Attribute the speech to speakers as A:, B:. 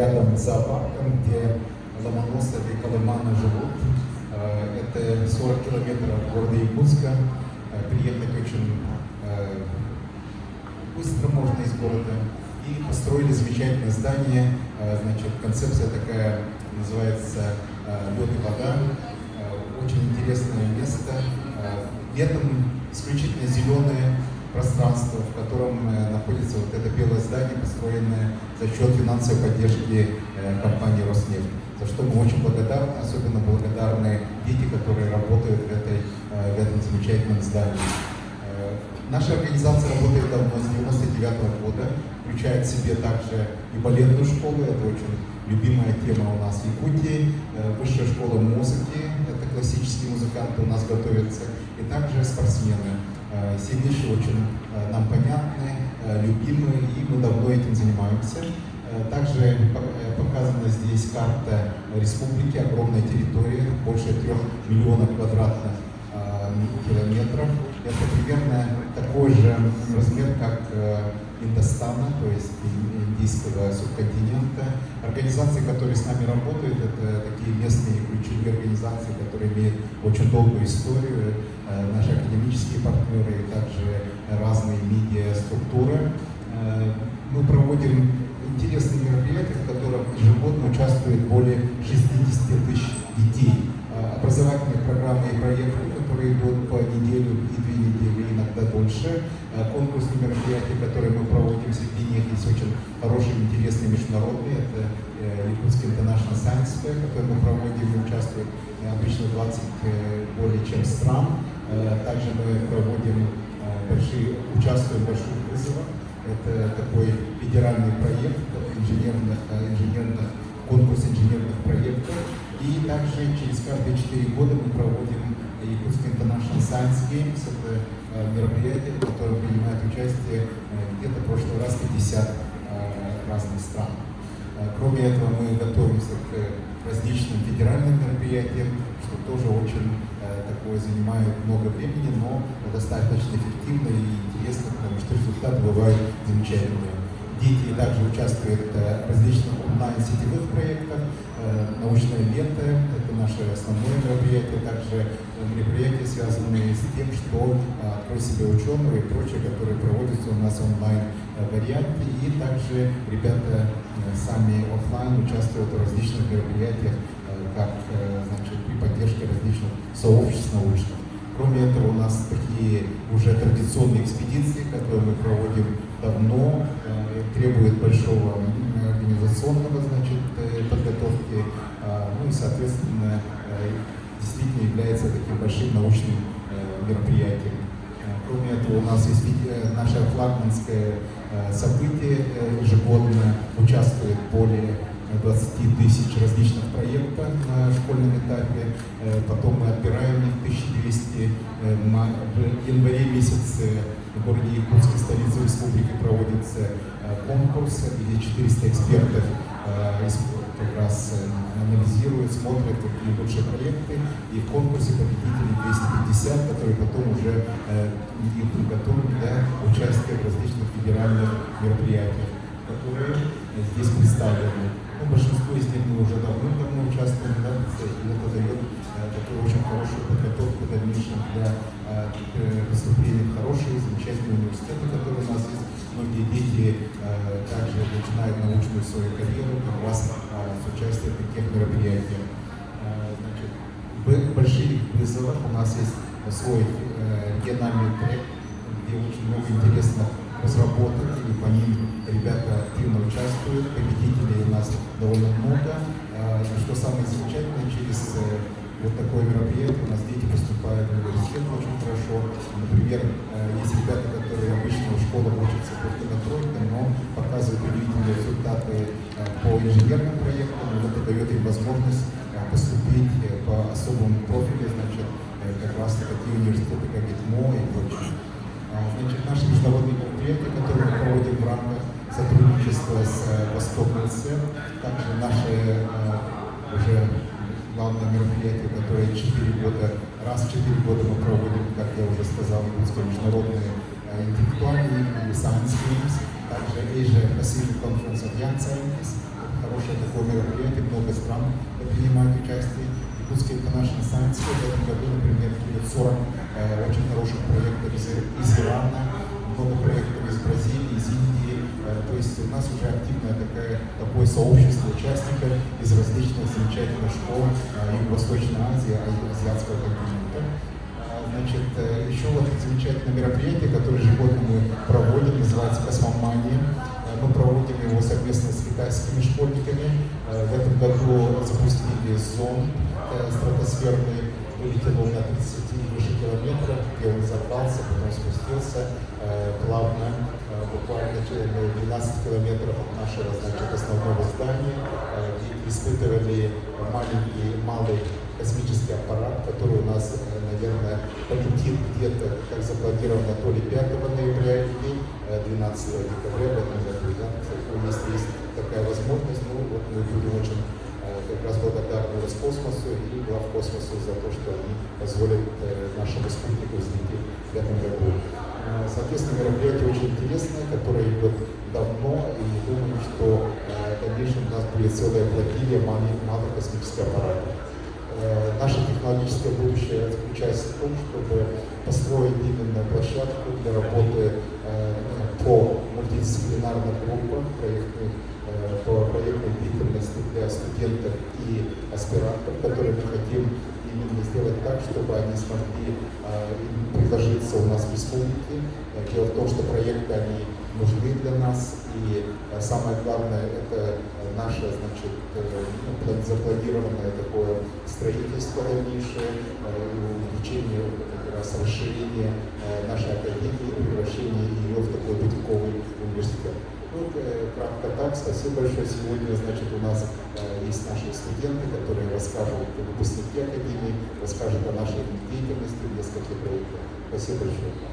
A: рядом с зоопарком, где ломоносовы и колыманы живут. Это 40 километров от города Якутска. Приехать очень быстро можно из города. И построили замечательное здание. Значит, концепция такая называется «Лед и вода». Очень интересное место. Летом исключительно зеленое пространство, в котором находится вот это белое здание, построенное за счет финансовой поддержки компании «Роснефть», за что мы очень благодарны, особенно благодарны дети, которые работают в этом замечательном здании. Наша организация работает давно, с 1999 года, включает в себе также и балетную школу, это очень любимая тема у нас в Якутии, высшая школа музыки, это классические музыканты у нас готовятся, и также спортсмены. Все вещи очень нам понятны, любимы, и мы давно этим занимаемся. Также показана здесь карта республики, огромная территория, больше 3 миллионов квадратных километров. Это примерно такой же размер, как Индостана, то есть индийского субконтинента. Организации, которые с нами работают, это такие местные ключевые организации, которые имеют очень долгую историю. Наши академические партнеры и также разные медиа-структуры. Мы проводим интересные мероприятия, в которых ежегодно участвует более 60 тысяч детей. Образовательные программы и проекты, которые идут по неделю и 2 недели, иногда дольше. Конкурсные мероприятия, которые мы проводим, среди них есть очень хорошие, интересные международные. Это Якутский International Science Fair, который мы проводим, участвует обычно 20 более чем стран. Также мы участвуем в больших вызовах. Это такой федеральный проект конкурс инженерных проектов. И также через каждые 4 года мы проводим Якутский International Science Games. Это мероприятие, в котором принимает участие где-то в прошлый раз 50 разных стран. Кроме этого, мы готовимся к различным федеральным мероприятиям, что тоже очень такое занимает много времени, но достаточно эффективно и интересно, потому что результаты бывают замечательные. Дети также участвуют в различных онлайн-сетевых проектах. Научное лето – это наше основное мероприятие, также мероприятия, связанные с тем, что «Открой себя ученого» и прочее, которые проводятся у нас в онлайн-варианте. И также ребята сами офлайн участвуют в различных мероприятиях, как при поддержке различных сообществ научных. Кроме этого, у нас такие уже традиционные экспедиции, которые мы проводим давно, требуют большого организационного подготовки, ну и, соответственно, действительно является таким большим научным мероприятием. Кроме этого, у нас есть наше флагманское событие, ежегодно участвует более 20 тысяч различных проектов на школьном этапе, потом мы отбираем их 1200. В январе месяце в городе Якутске, столице республики, проводится конкурс, где 400 экспертов как раз анализируют, смотрят, какие лучшие проекты, и в конкурсе победителей 250, которые потом уже их подготовят для участия в различных федеральных мероприятиях, которые здесь представлены. Большинство из них мы уже давно участвуем, и это дает такую очень хорошую подготовку в дальнейшем для поступления в хорошие, замечательные университеты, которые у нас есть. Многие дети также начинают научную свою карьеру как раз с участием в таких мероприятиях. В больших вызовах у нас есть свой региональный проект, где очень много интересных разработок, и по ним ребята активно участвуют, победителей у нас довольно много. Что самое замечательное, через вот такое мероприятие у нас дети поступают в университет очень хорошо. Например, есть ребята, которые обычно в школах учатся только на тройке, но показывают удивительные результаты по инженерным проектам, и это дает им возможность поступить по особому профилю, как раз такие университеты, как ИТМО и прочее. Наши международные мероприятия, которые мы проводим в рамках сотрудничества с Восток-ЛС, также наше уже главное мероприятие, которое раз в 4 года мы проводим, как я уже сказал, международные интеллектуальные или Science Games. также Asia Pacific Conference of Young Scientists. Хорошее такое мероприятие, много стран принимают участие. Якутская International Science Fair в этом году, например, будет 40 очень хороших проектов из Ирана, много проектов из Бразилии, из Индии. То есть у нас уже активное такое сообщество участников из различных замечательных школ Юго-Восточной Азии, Азиатского континента. Значит, еще вот замечательное мероприятие, которое ежегодно мы проводим, называется «Космомания». Мы проводим его совместно с китайскими школьниками. В этом году запустили зонд стратосферный, вылетел он на 30 и выше километров, где он взорвался, потом спустился плавно, буквально 12 километров от нашего, значит, основного здания. И испытывали малый космический аппарат, который у нас, наверное, полетит где-то, как запланировано, то ли 5 ноября или 12 декабря в этом году. Да? Если есть такая возможность, ну вот мы будем очень как раз благодарны Роскосмосу и Главкосмосу за то, что они позволят нашему спутнику взлететь в этом году. Соответственно, мероприятие очень интересное, которое идет давно, и думаю, что в дальнейшем у нас будет целая флотилия малых космических аппаратов. Наше технологическое будущее заключается в том, чтобы построить именно площадку для работы по мультидисциплинарным группам проектных, по проектной деятельности для студентов и аспирантов, которые мы хотим именно сделать так, чтобы они смогли предложиться у нас в республике. Дело в том, что проекты они нужны для нас, и самое главное это наше, значит, запланированное такое строительство дальнейшее, увеличение, как раз расширение нашей академии, превращение ее в такой бутиковый университет. Ну, кратко так. Спасибо большое. Сегодня, значит, у нас есть наши студенты, которые расскажут, выпускники академии, расскажут о нашей деятельности, несколько проектов. Спасибо большое.